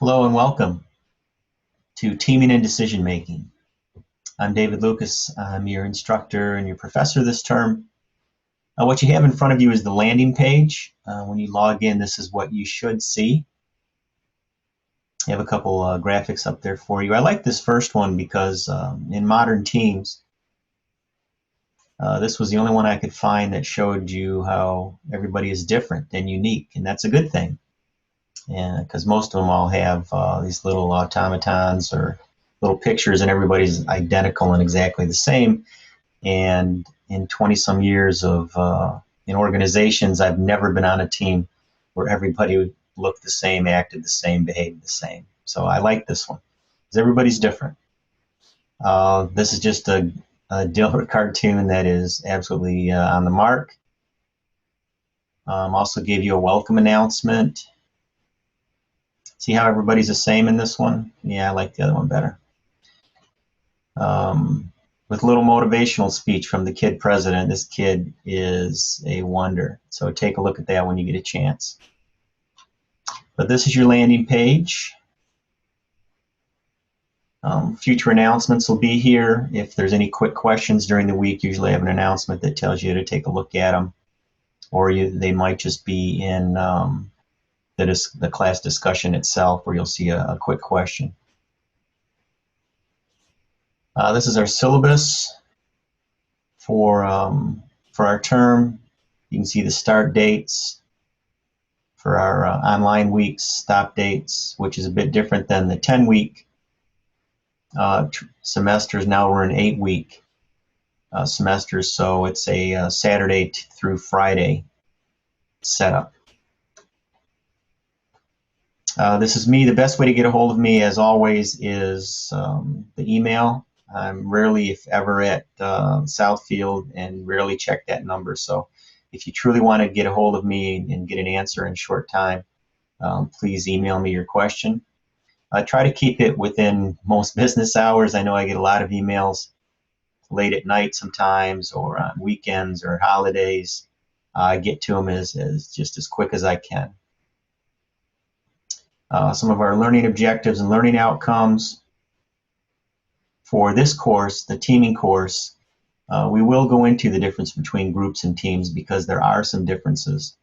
Hello and welcome to Teaming and Decision Making. I'm David Lucas. I'm your instructor and your professor this term. What you have in front of you is the landing page. When you log in, this is what you should see. I have a couple graphics up there for you. I like this first one because in modern teams, this was the only one I could find that showed you how everybody is different and unique, and that's a good thing. And because most of them all have these little automatons or little pictures, and everybody's identical and exactly the same. And in 20 some years of in organizations, I've never been on a team where everybody looked the same, acted the same, behaved the same. So I like this one because everybody's different. This is just a Dilbert cartoon that is absolutely on the mark. Also gave you a welcome announcement. See how everybody's the same in this one? Yeah, I like the other one better. With a little motivational speech from the kid president. This kid is a wonder. So take a look at that when you get a chance. But this is your landing page. Future announcements will be here. If there's any quick questions during the week, usually I have an announcement that tells you to take a look at them. Or they might just be in the class discussion itself where you'll see a quick question. This is our syllabus for our term. You can see the start dates for our online weeks, stop dates, which is a bit different than the 10-week semesters. Now we're in 8-week semesters, so it's a Saturday through Friday setup. This is me. The best way to get a hold of me, as always, is the email. I'm rarely, if ever, at Southfield and rarely check that number. So if you truly want to get a hold of me and get an answer in a short time, please email me your question. I try to keep it within most business hours. I know I get a lot of emails late at night sometimes, or on weekends or holidays. I get to them just as quick as I can. Some of our learning objectives and learning outcomes. For this course, the teaming course, we will go into the difference between groups and teams because there are some differences.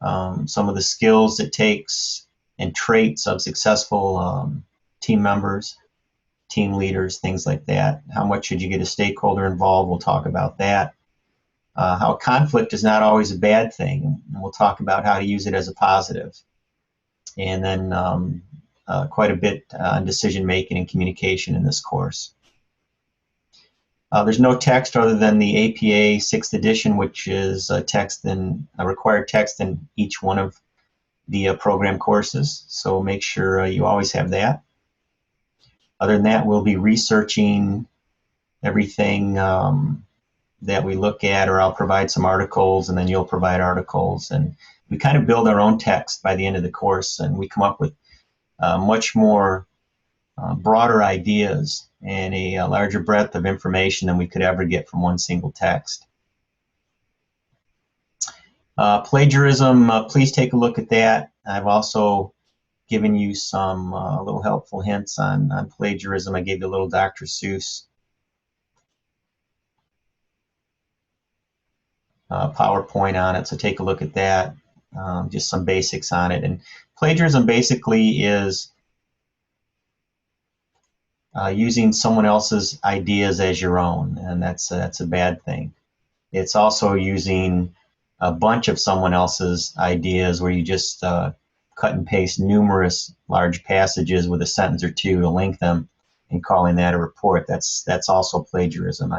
Some of the skills it takes and traits of successful team members, team leaders, things like that. How much should you get a stakeholder involved? We'll talk about that. How conflict is not always a bad thing, and we'll talk about how to use it as a positive. And then quite a bit on decision making and communication in this course. There's no text other than the APA 6th edition, which is a required text in each one of the program courses. So make sure you always have that. Other than that, we'll be researching everything that we look at, or I'll provide some articles and then you'll provide articles. And we kind of build our own text by the end of the course, and we come up with much more broader ideas and a larger breadth of information than we could ever get from one single text. Plagiarism, please take a look at that. I've also given you some little helpful hints on plagiarism. I gave you a little Dr. Seuss PowerPoint on it, so take a look at that. Just some basics on it. And plagiarism basically is using someone else's ideas as your own, and that's a bad thing. It's also using a bunch of someone else's ideas where you just cut and paste numerous large passages with a sentence or two to link them and calling that a report. That's also plagiarism.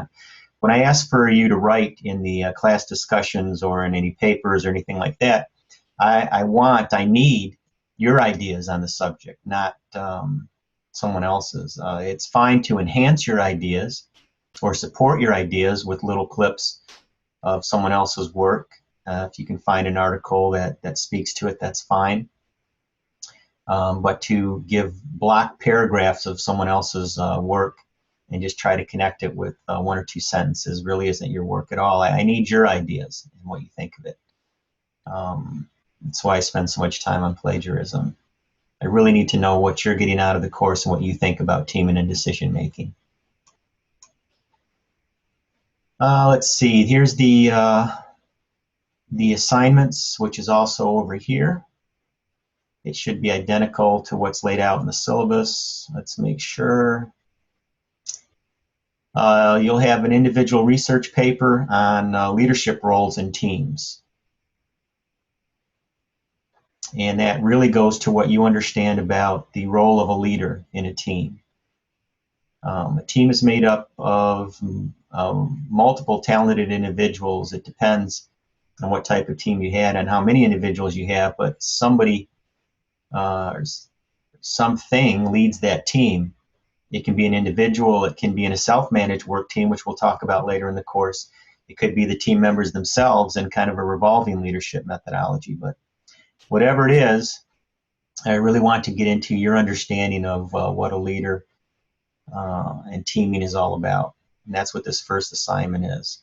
When I ask for you to write in the class discussions or in any papers or anything like that, I need your ideas on the subject, not someone else's. It's fine to enhance your ideas or support your ideas with little clips of someone else's work. If you can find an article that speaks to it, that's fine. But to give block paragraphs of someone else's work and just try to connect it with one or two sentences really isn't your work at all. I need your ideas and what you think of it. That's why I spend so much time on plagiarism. I really need to know what you're getting out of the course and what you think about teaming and decision making. Let's see, here's the assignments, which is also over here. It should be identical to what's laid out in the syllabus. Let's make sure. You'll have an individual research paper on leadership roles in teams. And that really goes to what you understand about the role of a leader in a team. A team is made up of multiple talented individuals. It depends on what type of team you had and how many individuals you have, but somebody or something leads that team. It can be an individual, it can be in a self-managed work team, which we'll talk about later in the course. It could be the team members themselves in kind of a revolving leadership methodology. But whatever it is, I really want to get into your understanding of what a leader and teaming is all about. And that's what this first assignment is.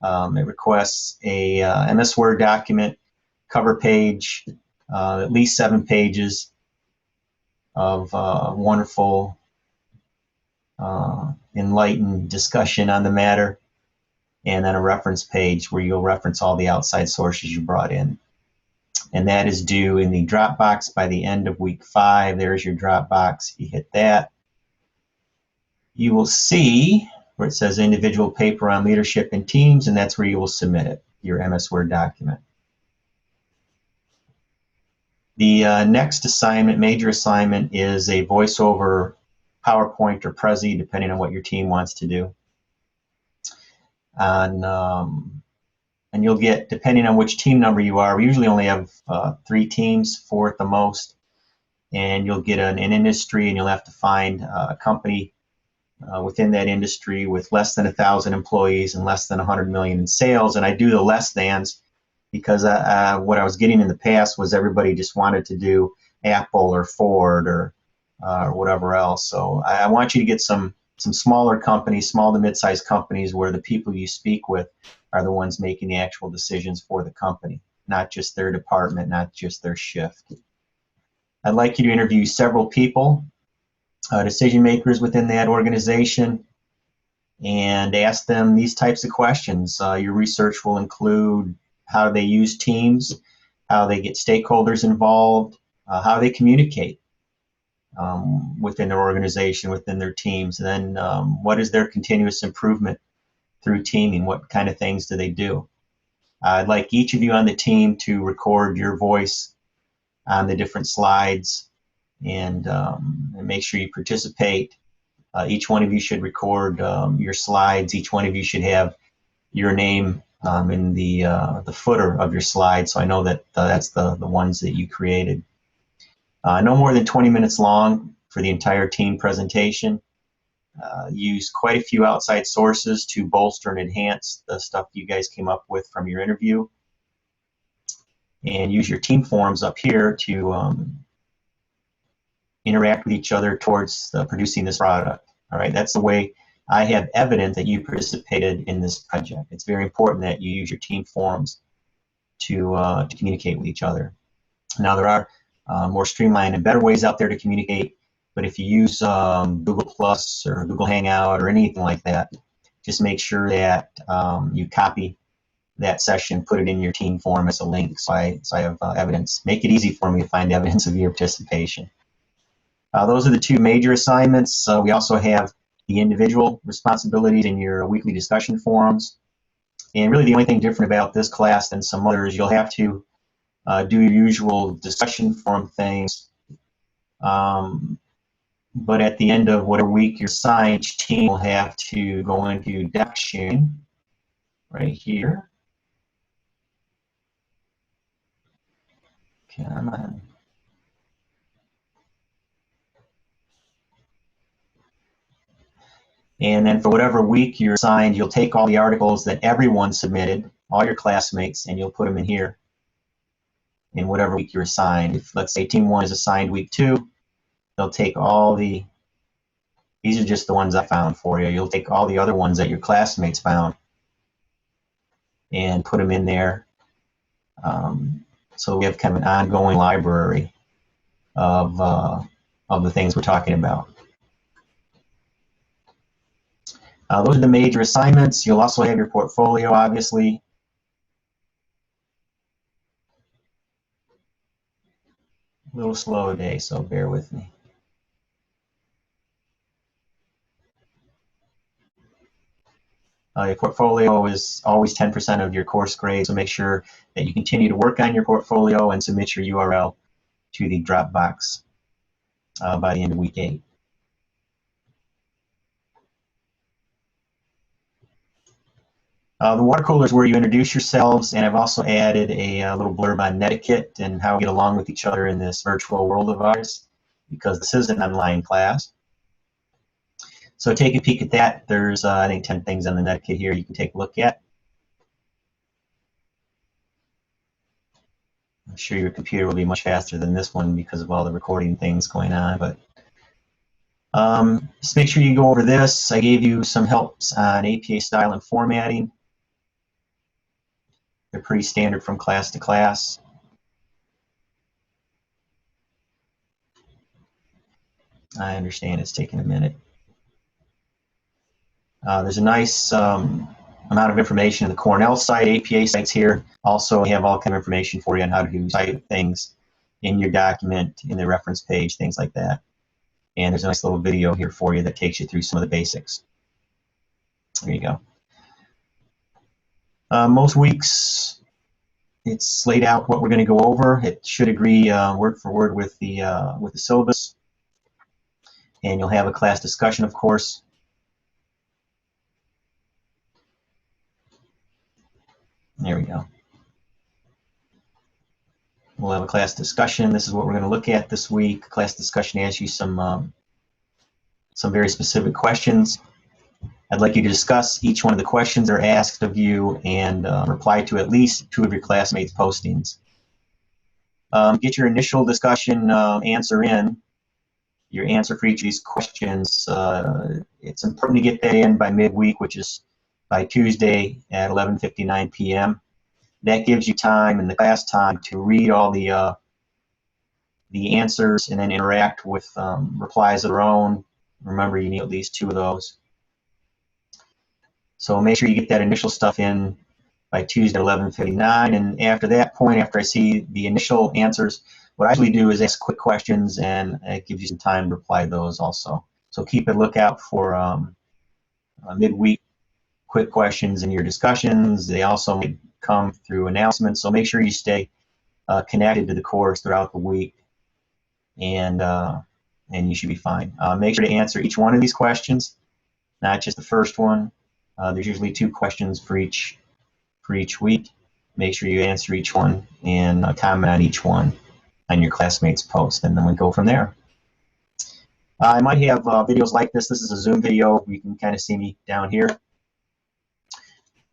It requests a MS Word document, cover page, at least 7 pages of wonderful, enlightened discussion on the matter, and then a reference page where you'll reference all the outside sources you brought in. And that is due in the Dropbox by the end of week 5. There's your Dropbox. If you hit that, you will see where it says individual paper on leadership in teams, and that's where you will submit it, your MS Word document. The next assignment, major assignment, is a voiceover PowerPoint or Prezi, depending on what your team wants to do. And you'll get, depending on which team number you are, we usually only have 3 teams, 4 at the most, and you'll get an industry, and you'll have to find a company within that industry with less than 1,000 employees and less than 100 million in sales. And I do the less thans because what I was getting in the past was everybody just wanted to do Apple or Ford or whatever else. So I want you to get some smaller companies, small to mid-sized companies, where the people you speak with are the ones making the actual decisions for the company, not just their department, not just their shift. I'd like you to interview several people, decision makers within that organization, and ask them these types of questions. Your research will include how they use teams, how they get stakeholders involved, how they communicate within their organization, within their teams, and then what is their continuous improvement through teaming? What kind of things do they do? I'd like each of you on the team to record your voice on the different slides and make sure you participate. Each one of you should record your slides. Each one of you should have your name in the footer of your slide, so I know that that's the ones that you created. No more than 20 minutes long for the entire team presentation. Use quite a few outside sources to bolster and enhance the stuff you guys came up with from your interview. And use your team forums up here to interact with each other towards producing this product. All right, that's the way I have evidence that you participated in this project. It's very important that you use your team forums to communicate with each other. Now, there are more streamlined and better ways out there to communicate, but if you use Google Plus or Google Hangout or anything like that, just make sure that you copy that session, put it in your team forum as a link, so I have evidence. Make it easy for me to find evidence of your participation. Those are the 2 major assignments. We also have the individual responsibilities in your weekly discussion forums. And really the only thing different about this class than some others, you'll have to do your usual discussion forum things. But at the end of whatever week you're assigned, each team will have to go into deck sharing right here. Come on. And then for whatever week you're assigned, you'll take all the articles that everyone submitted, all your classmates, and you'll put them in here in whatever week you're assigned. If, let's say, team 1 is assigned week 2, they'll take all the, these are just the ones I found for you. You'll take all the other ones that your classmates found and put them in there. So we have kind of an ongoing library of the things we're talking about. Those are the major assignments. You'll also have your portfolio, obviously. A little slow today, so bear with me. Your portfolio is always 10% of your course grade, so make sure that you continue to work on your portfolio and submit your URL to the Dropbox by the end of week 8. The water cooler is where you introduce yourselves, and I've also added a little blurb on netiquette and how we get along with each other in this virtual world of ours, because this is an online class. So take a peek at that. There's, I think, 10 things on the netiquette here you can take a look at. I'm sure your computer will be much faster than this one because of all the recording things going on, but just make sure you go over this. I gave you some helps on APA style and formatting. They're pretty standard from class to class. I understand it's taking a minute. There's a nice amount of information in the Cornell site, APA sites here. Also, we have all kind of information for you on how to cite things in your document, in the reference page, things like that. And there's a nice little video here for you that takes you through some of the basics. There you go. Most weeks, it's laid out what we're going to go over. It should agree word for word with the syllabus. And you'll have a class discussion, of course. There we go. We'll have a class discussion. This is what we're going to look at this week. Class discussion asks you some very specific questions. I'd like you to discuss each one of the questions that are asked of you and reply to at least 2 of your classmates' postings. Get your initial discussion answer in. Your answer for each of these questions, it's important to get that in by midweek, which is by Tuesday at 11:59 p.m. That gives you time in the class time to read all the answers and then interact with replies of their own. Remember, you need at least 2 of those. So make sure you get that initial stuff in by Tuesday at 11:59, and after that point, after I see the initial answers, what I usually do is ask quick questions, and it gives you some time to reply to those also. So keep a lookout for midweek quick questions in your discussions. They also may come through announcements, so make sure you stay connected to the course throughout the week, and you should be fine. Make sure to answer each one of these questions, not just the first one. There's usually 2 questions for each week. Make sure you answer each one and comment on each one on your classmates' post, and then we go from there. I might have videos like this. This is a Zoom video. You can kind of see me down here.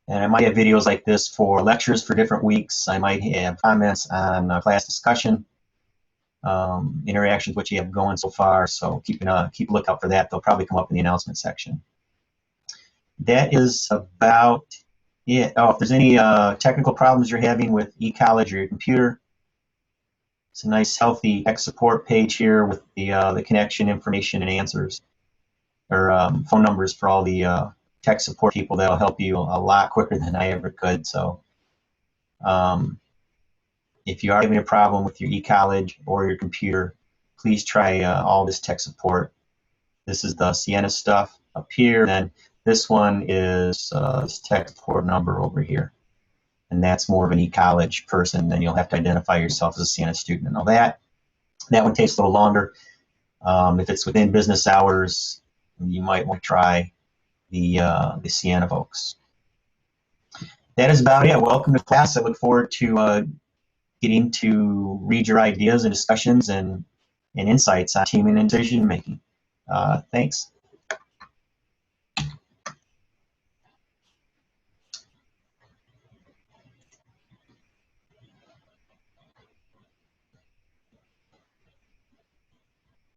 And I might have videos like this for lectures for different weeks. I might have comments on class discussion, interactions, what you have going so far. So keep a lookout for that. They'll probably come up in the announcement section. That is about it. Oh, if there's any technical problems you're having with eCollege or your computer, it's a nice, healthy tech support page here with the connection information and answers, or phone numbers for all the tech support people that'll help you a lot quicker than I ever could. So if you are having a problem with your eCollege or your computer, please try all this tech support. This is the Sienna stuff up here, and this one is this tech support number over here. And that's more of an eCollege person. Then you'll have to identify yourself as a Sienna student and all that. That one takes a little longer. If it's within business hours, you might want to try the Sienna folks. That is about it. Welcome to class. I look forward to getting to read your ideas and discussions and insights on teaming and decision making. Thanks.